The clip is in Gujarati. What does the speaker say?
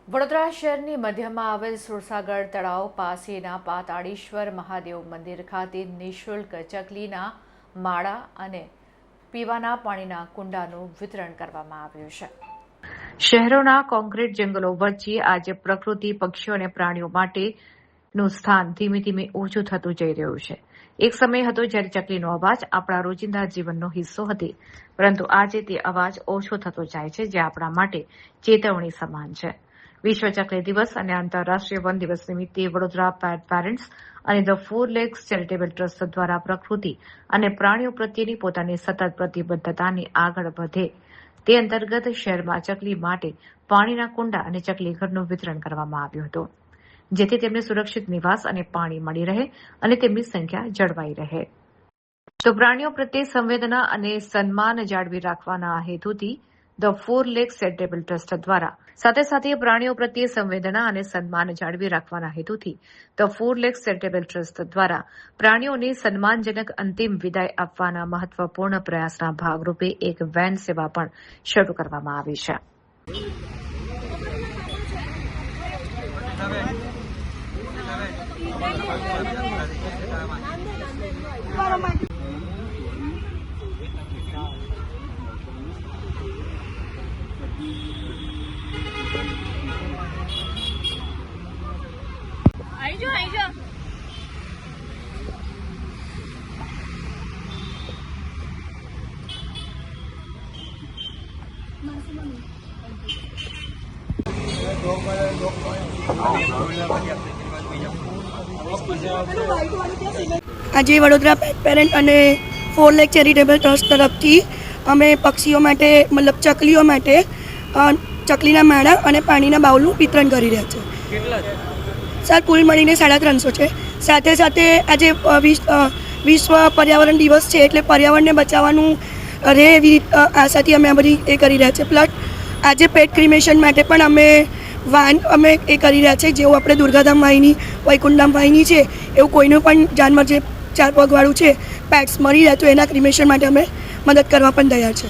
વડોદરા શહેરની મધ્યમાં આવેલ સુરસાગર તળાવ પાસેના પાતાળેશ્વર મહાદેવ મંદિર ખાતે નિઃશુલ્ક ચકલીના માળા અને પીવાના પાણીના કુંડાનું વિતરણ કરવામાં આવ્યું છે। શહેરોના કોન્ક્રીટ જંગલો વચ્ચે આજે પ્રકૃતિ, પક્ષીઓ અને પ્રાણીઓ માટેનું સ્થાન ધીમે ધીમે ઓછું થતું જઈ રહ્યું છે। એક સમય હતો જ્યારે ચકલીનો અવાજ આપણા રોજિંદા જીવનનો હિસ્સો હતી, પરંતુ આજે તે અવાજ ઓછો થતો જાય છે, જે આપણા માટે ચેતવણી સમાન છે। વિશ્વ ચકલી દિવસ અને આંતરરાષ્ટ્રીય વન દિવસ નિમિત્તે વડોદરા પેટ પેરેન્ટ્સ અને the four legs charitable trust દ્વારા પ્રકૃતિ અને પ્રાણીઓ પ્રત્યેની પોતાની સતત પ્રતિબદ્ધતાની આગળ વધે તે અંતર્ગત શહેરમાં ચકલી માટે પાણીના કુંડા અને ચકલી ઘરનું વિતરણ કરવામાં આવ્યું હતું, જેથી તેમને સુરક્ષિત નિવાસ અને પાણી મળી રહે અને તેમની સંખ્યા જળવાઈ રહે। તો પ્રાણીઓ પ્રત્યે સંવેદના અને સન્માન જાળવી રાખવાના હેતુથી the four legs charitable trust દ્વારા સાથે પ્રાણીઓ પ્રત્યે સંવેદના અને સન્માન જાળવી રાખવાના હેતુથી the four legs charitable trust દ્વારા પ્રાણીઓને સન્માનજનક અંતિમ વિદાય આપવાના મહત્વપૂર્ણ પ્રયાસના ભાગરૂપે એક વેન સેવા પણ શરૂ કરવામાં આવી છે। આજે વડોદરા પેટ પેરેન્ટ અને ફોર લેગ ચેરિટેબલ ટ્રસ્ટ તરફથી અમે પક્ષીઓ માટે મતલબ ચકલીઓ માટે ચકલીના માળા અને પાણીના બાઉલનું વિતરણ કરી રહ્યા છે। સર કુલ મળીને 350 છે। સાથે આજે વિશ્વ પર્યાવરણ દિવસ છે, એટલે પર્યાવરણને બચાવવાનું રહે એવી આશાથી અમે આ બધી એ કરી રહ્યા છે। પ્લસ આજે પેટ ક્રિમેશન માટે પણ અમે એ કરી રહ્યા છે, જેવું આપણે દુર્ગાધામ વાહિની, વૈકુંઠધામ વાહિની છે, એવું કોઈનું પણ જાનવર જે 4 પગવાળું છે પેટ્સ મરી જાય તો એના ક્રિમેશન માટે અમે મદદ કરવા પણ તૈયાર છે।